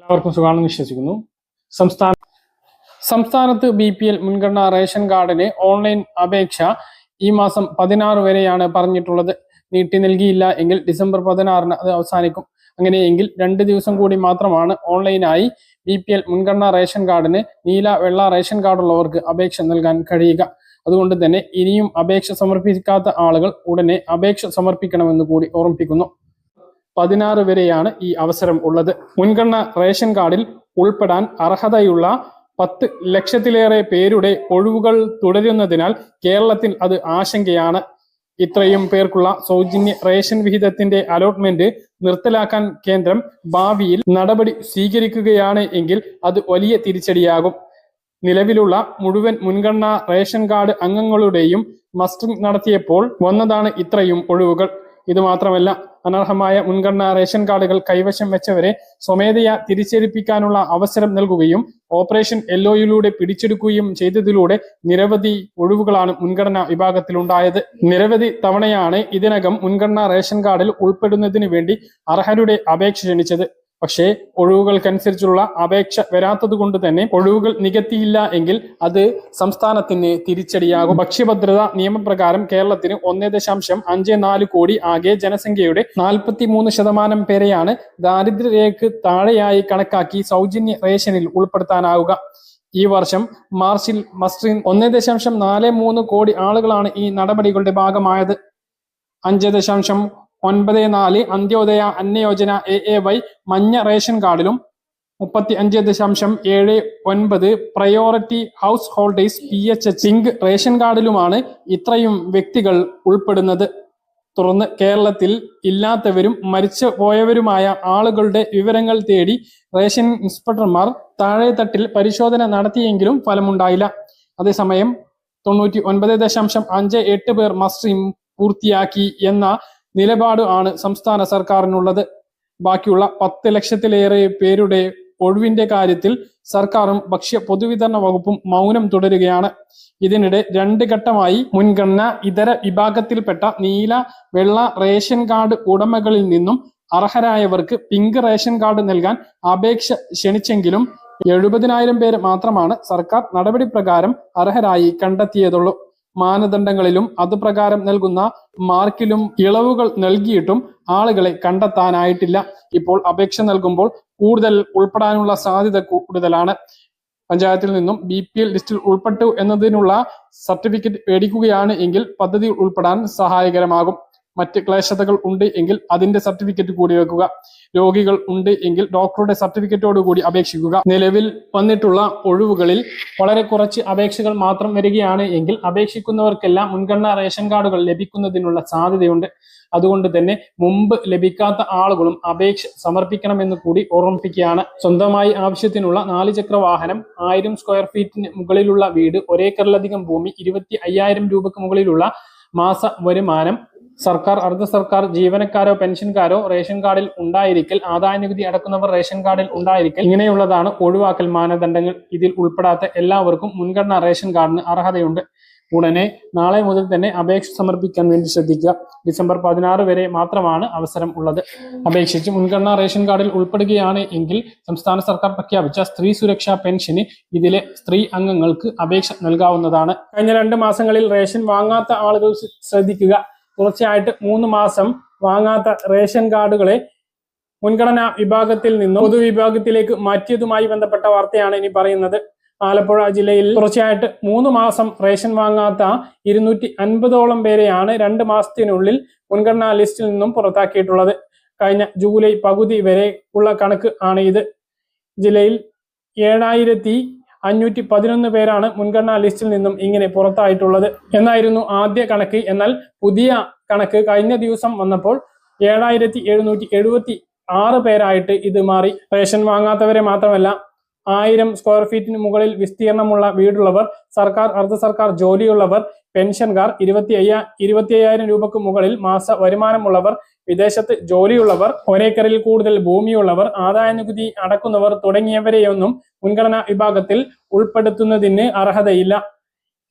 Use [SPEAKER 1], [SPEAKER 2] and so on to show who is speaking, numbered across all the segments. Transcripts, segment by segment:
[SPEAKER 1] എല്ലാവർക്കും സുഖമാണെന്ന് വിശ്വസിക്കുന്നു. സംസ്ഥാനത്ത് BPL മുൻഗണനാ റേഷൻ കാർഡിന് ഓൺലൈൻ അപേക്ഷ ഈ മാസം 16 വരെയാണ് പറഞ്ഞിട്ടുള്ളത്. നീട്ടി നൽകിയില്ല എങ്കിൽ ഡിസംബർ 16-ന് അത് അവസാനിക്കും. അങ്ങനെയെങ്കിൽ 2 ദിവസം കൂടി മാത്രമാണ് ഓൺലൈനായി BPL മുൻഗണനാ റേഷൻ കാർഡിന് നീല വെള്ള റേഷൻ കാർഡുള്ളവർക്ക് അപേക്ഷ നൽകാൻ കഴിയുക. അതുകൊണ്ട് തന്നെ ഇനിയും അപേക്ഷ സമർപ്പിക്കാത്ത ആളുകൾ ഉടനെ അപേക്ഷ സമർപ്പിക്കണമെന്ന് കൂടി ഓർമ്മിപ്പിക്കുന്നു. 16 വരെയാണ് ഈ അവസരം ഉള്ളത്. മുൻഗണന റേഷൻ കാർഡിൽ ഉൾപ്പെടാൻ അർഹതയുള്ള 10 ലക്ഷത്തിലേറെ പേരുടെ ഒഴിവുകൾ തുടരുന്നതിനാൽ കേരളത്തിൽ അത് ആശങ്കയാണ്. ഇത്രയും പേർക്കുള്ള സൗജന്യ റേഷൻ വിഹിതത്തിന്റെ അലോട്ട്മെന്റ് നിർത്തലാക്കാൻ കേന്ദ്രം ഭാവിയിൽ നടപടി സ്വീകരിക്കുകയാണ് എങ്കിൽ അത് വലിയ തിരിച്ചടിയാകും. നിലവിലുള്ള മുഴുവൻ മുൻഗണനാ റേഷൻ കാർഡ് അംഗങ്ങളുടെയും മസ്റ്ററിംഗ് നടത്തിയപ്പോൾ വന്നതാണ് ഇത്രയും ഒഴിവുകൾ. ഇത് മാത്രമല്ല, അനർഹമായ മുൻഗണനാ റേഷൻ കാർഡുകൾ കൈവശം വെച്ചവരെ സ്വമേധയാ തിരിച്ചേൽപ്പിക്കാനുള്ള അവസരം നൽകുകയും ഓപ്പറേഷൻ യെല്ലോയിലൂടെ പിടിച്ചെടുക്കുകയും ചെയ്തതിലൂടെ നിരവധി ഒഴിവുകളാണ് മുൻഗണനാ വിഭാഗത്തിലുണ്ടായത്. നിരവധി തവണയാണ് ഇതിനകം മുൻഗണനാ റേഷൻ കാർഡിൽ ഉൾപ്പെടുന്നതിന് വേണ്ടി അർഹരുടെ അപേക്ഷ ക്ഷണിച്ചത്. പക്ഷേ ഒഴിവുകൾക്കനുസരിച്ചുള്ള അപേക്ഷ വരാത്തത് കൊണ്ട് തന്നെ ഒഴിവുകൾ നികത്തിയില്ല എങ്കിൽ അത് സംസ്ഥാനത്തിന് തിരിച്ചടിയാകും. ഭക്ഷ്യഭദ്രത നിയമപ്രകാരം കേരളത്തിന് 1.54 കോടി ആകെ ജനസംഖ്യയുടെ 43% പേരെയാണ് ദാരിദ്ര്യരേഖയ്ക്ക് താഴെയായി കണക്കാക്കി സൗജന്യ റേഷനിൽ ഉൾപ്പെടുത്താനാവുക. ഈ വർഷം മാർച്ചിൽ മസ്റ്ററിംഗ് 1.43 കോടി ആളുകളാണ് ഈ നടപടികളുടെ ഭാഗമായത്. 5.94 അന്ത്യോദയ അന്നയോജന AAY മഞ്ഞ റേഷൻ കാർഡിലും 35.79 priority house holders PHH pink ration കാർഡിലുമാണ് ഇത്രയും വ്യക്തികൾ ഉൾപ്പെടുന്നത്. തുടർന്ന് കേരളത്തിൽ ഇല്ലാത്തവരും മരിച്ചു പോയവരുമായ ആളുകളുടെ വിവരങ്ങൾ തേടി റേഷൻ ഇൻസ്പെക്ടർമാർ താഴെത്തട്ടിൽ പരിശോധന നടത്തിയെങ്കിലും ഫലമുണ്ടായില്ല. അതേസമയം 99.58 പേർ മസ്റ്ററിംഗ് പൂർത്തിയാക്കി എന്ന നിലപാട് ആണ് സംസ്ഥാന സർക്കാരിനുള്ളത്. ബാക്കിയുള്ള 10 ലക്ഷത്തിലേറെ പേരുടെ ഒഴിവിന്റെ കാര്യത്തിൽ സർക്കാരും ഭക്ഷ്യ പൊതുവിതരണ വകുപ്പും മൗനം തുടരുകയാണ്. ഇതിനിടെ 2 ഘട്ടമായി മുൻഗണന ഇതര വിഭാഗത്തിൽപ്പെട്ട നീല വെള്ള റേഷൻ കാർഡ് ഉടമകളിൽ നിന്നും അർഹരായവർക്ക് പിങ്ക് റേഷൻ കാർഡ് നൽകാൻ അപേക്ഷ ക്ഷണിച്ചെങ്കിലും 70,000 പേര് മാത്രമാണ് സർക്കാർ നടപടി പ്രകാരം അർഹരായി കണ്ടെത്തിയതുള്ളൂ. മാനദണ്ഡങ്ങളിലും അതുപ്രകാരം നൽകുന്ന മാർക്കിലും ഇളവുകൾ നൽകിയിട്ടും ആളുകളെ കണ്ടെത്താനായിട്ടില്ല. ഇപ്പോൾ അപേക്ഷ നൽകുമ്പോൾ കൂടുതൽ ഉൾപ്പെടാനുള്ള സാധ്യത കൂടുതലാണ്. പഞ്ചായത്തിൽ നിന്നും BPL ലിസ്റ്റിൽ ഉൾപ്പെട്ടു എന്നതിനുള്ള സർട്ടിഫിക്കറ്റ് മേടിക്കുകയാണ് എങ്കിൽ പദ്ധതിയിൽ ഉൾപ്പെടാൻ സഹായകരമാകും. മറ്റ് ക്ലേശതകൾ ഉണ്ട് എങ്കിൽ അതിന്റെ സർട്ടിഫിക്കറ്റ് കൂടി വെക്കുക. രോഗികൾ ഉണ്ട് എങ്കിൽ ഡോക്ടറുടെ സർട്ടിഫിക്കറ്റോട് കൂടി അപേക്ഷിക്കുക. നിലവിൽ വന്നിട്ടുള്ള ഒഴിവുകളിൽ വളരെ കുറച്ച് അപേക്ഷകൾ മാത്രം വരികയാണ് എങ്കിൽ അപേക്ഷിക്കുന്നവർക്കെല്ലാം മുൻഗണനാ റേഷൻ കാർഡുകൾ ലഭിക്കുന്നതിനുള്ള സാധ്യതയുണ്ട്. അതുകൊണ്ട് തന്നെ മുമ്പ് ലഭിക്കാത്ത ആളുകളും അപേക്ഷ സമർപ്പിക്കണമെന്ന് കൂടി ഓർമ്മിപ്പിക്കുകയാണ്. സ്വന്തമായി ആവശ്യത്തിനുള്ള 4 ചക്ര വാഹനം, 1000 സ്ക്വയർ ഫീറ്റിന് മുകളിലുള്ള വീട്, 1 ഏക്കറിലധികം ഭൂമി, 25,000 രൂപയ്ക്ക് മുകളിലുള്ള മാസ വരുമാനം, സർക്കാർ അർദ്ധ സർക്കാർ ജീവനക്കാരോ പെൻഷൻകാരോ റേഷൻ കാർഡിൽ ഉണ്ടായിരിക്കൽ, ആദായ നികുതി അടക്കുന്നവർ റേഷൻ കാർഡിൽ ഉണ്ടായിരിക്കൽ, ഇങ്ങനെയുള്ളതാണ് ഒഴിവാക്കൽ മാനദണ്ഡങ്ങൾ. ഇതിൽ ഉൾപ്പെടാത്ത എല്ലാവർക്കും മുൻഗണനാ റേഷൻ കാർഡിന് അർഹതയുണ്ട്. ഉടനെ നാളെ മുതൽ തന്നെ അപേക്ഷ സമർപ്പിക്കാൻ വേണ്ടി ശ്രദ്ധിക്കുക. ഡിസംബർ 16 വരെ മാത്രമാണ് അവസരം ഉള്ളത്. അപേക്ഷിച്ച് മുൻഗണനാ റേഷൻ കാർഡിൽ ഉൾപ്പെടുകയാണ് എങ്കിൽ സംസ്ഥാന സർക്കാർ പ്രഖ്യാപിച്ച സ്ത്രീ സുരക്ഷാ പെൻഷന് ഇതിലെ സ്ത്രീ അംഗങ്ങൾക്ക് അപേക്ഷ നൽകാവുന്നതാണ്. കഴിഞ്ഞ 2 മാസങ്ങളിൽ റേഷൻ വാങ്ങാത്ത ആളുകൾ ശ്രദ്ധിക്കുക. തുടർച്ചയായിട്ട് 3 മാസം വാങ്ങാത്ത റേഷൻ കാർഡുകളെ മുൻഗണനാ വിഭാഗത്തിൽ നിന്നും പൊതുവിഭാഗത്തിലേക്ക് മാറ്റിയതുമായി ബന്ധപ്പെട്ട വാർത്തയാണ് ഇനി പറയുന്നത്. ആലപ്പുഴ ജില്ലയിൽ തുടർച്ചയായിട്ട് 3 മാസം റേഷൻ വാങ്ങാത്ത 250ഓളം പേരെയാണ് 2 മാസത്തിനുള്ളിൽ മുൻഗണനാ ലിസ്റ്റിൽ നിന്നും പുറത്താക്കിയിട്ടുള്ളത്. കഴിഞ്ഞ ജൂലൈ പകുതി വരെ ഉള്ള കണക്ക് ആണ് ഇത്. ജില്ലയിൽ 7,511 പേരാണ് മുൻഗണനാ ലിസ്റ്റിൽ നിന്നും ഇങ്ങനെ പുറത്തായിട്ടുള്ളത് എന്നായിരുന്നു ആദ്യ കണക്ക്. എന്നാൽ പുതിയ കണക്ക് കഴിഞ്ഞ ദിവസം വന്നപ്പോൾ 7,776 പേരായിട്ട് ഇത് മാറി. റേഷൻ വാങ്ങാത്തവരെ മാത്രമല്ല, 1000 സ്ക്വയർ ഫീറ്റിന് മുകളിൽ വിസ്തീർണമുള്ള വീടുള്ളവർ, സർക്കാർ അർദ്ധ സർക്കാർ ജോലിയുള്ളവർ, പെൻഷൻകാർ, 25,000 രൂപയ്ക്ക് മുകളിൽ മാസ വരുമാനമുള്ളവർ, വിദേശത്ത് ജോലിയുള്ളവർ, 1 ഏക്കറിൽ കൂടുതൽ ഭൂമിയുള്ളവർ, ആദായ നികുതി അടക്കുന്നവർ തുടങ്ങിയവരെയൊന്നും മുൻഗണനാ വിഭാഗത്തിൽ ഉൾപ്പെടുത്തുന്നതിന് അർഹതയില്ല.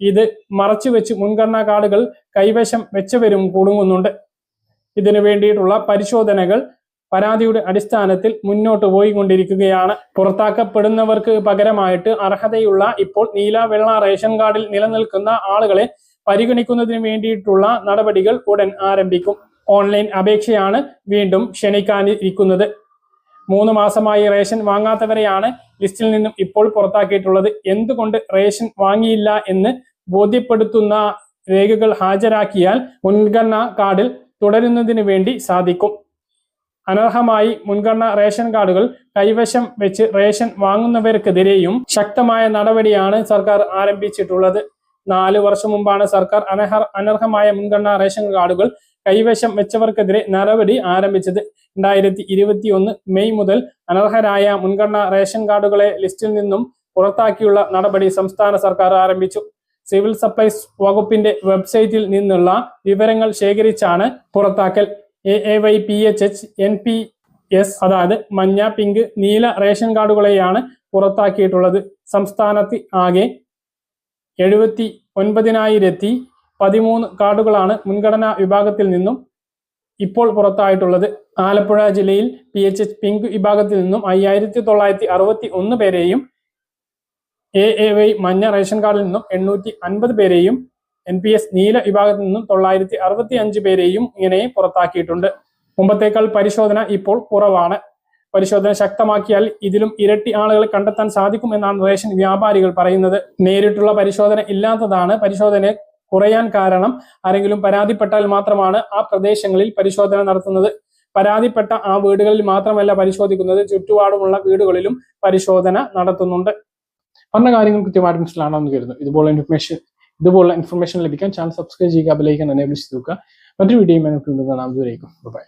[SPEAKER 1] ഇത് മറച്ചുവെച്ച് മുൻഗണനാ കാർഡുകൾ കൈവശം വെച്ചവരും കുടുങ്ങുന്നുണ്ട്. ഇതിനു വേണ്ടിയിട്ടുള്ള പരിശോധനകൾ പരാതിയുടെ അടിസ്ഥാനത്തിൽ മുന്നോട്ട് പോയിക്കൊണ്ടിരിക്കുകയാണ്. പുറത്താക്കപ്പെടുന്നവർക്ക് പകരമായിട്ട് അർഹതയുള്ള ഇപ്പോൾ നീല വെള്ള റേഷൻ കാർഡിൽ നിലനിൽക്കുന്ന ആളുകളെ പരിഗണിക്കുന്നതിന് വേണ്ടിയിട്ടുള്ള നടപടികൾ ഉടൻ ആരംഭിക്കും. ഓൺലൈൻ അപേക്ഷയാണ് വീണ്ടും ക്ഷണിക്കാനിരിക്കുന്നത്. 3 മാസമായി റേഷൻ വാങ്ങാത്തവരെയാണ് ലിസ്റ്റിൽ നിന്നും ഇപ്പോൾ പുറത്താക്കിയിട്ടുള്ളത്. എന്തുകൊണ്ട് റേഷൻ വാങ്ങിയില്ല എന്ന് ബോധ്യപ്പെടുത്തുന്ന രേഖകൾ ഹാജരാക്കിയാൽ മുൻഗണനാ കാർഡിൽ തുടരുന്നതിന് വേണ്ടി സാധിക്കും. അനർഹമായി മുൻഗണനാ റേഷൻ കാർഡുകൾ കൈവശം വെച്ച് റേഷൻ വാങ്ങുന്നവർക്കെതിരെയും ശക്തമായ നടപടിയാണ് സർക്കാർ ആരംഭിച്ചിട്ടുള്ളത്. 4 വർഷം മുമ്പാണ് സർക്കാർ അനർഹമായ മുൻഗണനാ റേഷൻ കാർഡുകൾ കൈവശം വെച്ചവർക്കെതിരെ നടപടി ആരംഭിച്ചത്. 2021 മെയ് മുതൽ അനർഹരായ മുൻഗണനാ റേഷൻ കാർഡുകളെ ലിസ്റ്റിൽ നിന്നും പുറത്താക്കിയുള്ള നടപടി സംസ്ഥാന സർക്കാർ ആരംഭിച്ചു. സിവിൽ സപ്ലൈസ് വകുപ്പിന്റെ വെബ്സൈറ്റിൽ നിന്നുള്ള വിവരങ്ങൾ ശേഖരിച്ചാണ് പുറത്താക്കൽ. AAY, PHH, NPS അതായത് മഞ്ഞ, പിങ്ക്, നീല റേഷൻ കാർഡുകളെയാണ് പുറത്താക്കിയിട്ടുള്ളത്. സംസ്ഥാനത്ത് ആകെ 79,013 കാർഡുകളാണ് മുൻഗണനാ വിഭാഗത്തിൽ നിന്നും ഇപ്പോൾ പുറത്തായിട്ടുള്ളത്. ആലപ്പുഴ ജില്ലയിൽ PHH പിങ്ക് വിഭാഗത്തിൽ നിന്നും 5,961 പേരെയും AAY മഞ്ഞ റേഷൻ കാർഡിൽ നിന്നും 850 പേരെയും NPS നീല വിഭാഗത്തിൽ നിന്നും 965 പേരെയും ഇങ്ങനെ പുറത്താക്കിയിട്ടുണ്ട്. മുമ്പത്തേക്കാൾ പരിശോധന ഇപ്പോൾ കുറവാണ്. പരിശോധന ശക്തമാക്കിയാൽ ഇതിലും ഇരട്ടി ആളുകളെ കണ്ടെത്താൻ സാധിക്കും എന്നാണ് റേഷൻ വ്യാപാരികൾ പറയുന്നത്. നേരിട്ടുള്ള പരിശോധന ഇല്ലാത്തതാണ് പരിശോധന കുറയാൻ കാരണം. ആരെങ്കിലും പരാതിപ്പെട്ടാൽ മാത്രമാണ് ആ പ്രദേശങ്ങളിൽ പരിശോധന നടത്തുന്നത്. പരാതിപ്പെട്ട ആ വീടുകളിൽ മാത്രമല്ല പരിശോധിക്കുന്നത്, ചുറ്റുപാടുമുള്ള വീടുകളിലും പരിശോധന നടത്തുന്നുണ്ട്. പറഞ്ഞ കാര്യങ്ങൾ കൃത്യമായിട്ട് മനസ്സിലാണെന്ന് കരുതുന്നു. ഇതുപോലുള്ള ഇൻഫർമേഷൻ ലഭിക്കാൻ ചാനൽ സബ്സ്ക്രൈബ് ചെയ്യുക, ബെൽ ഐക്കൺ എനേബിൾ ചെയ്ത് വെക്കുക. മറ്റൊരു വീഡിയോയുമായി നമുക്ക് കാണാം. ബൈ.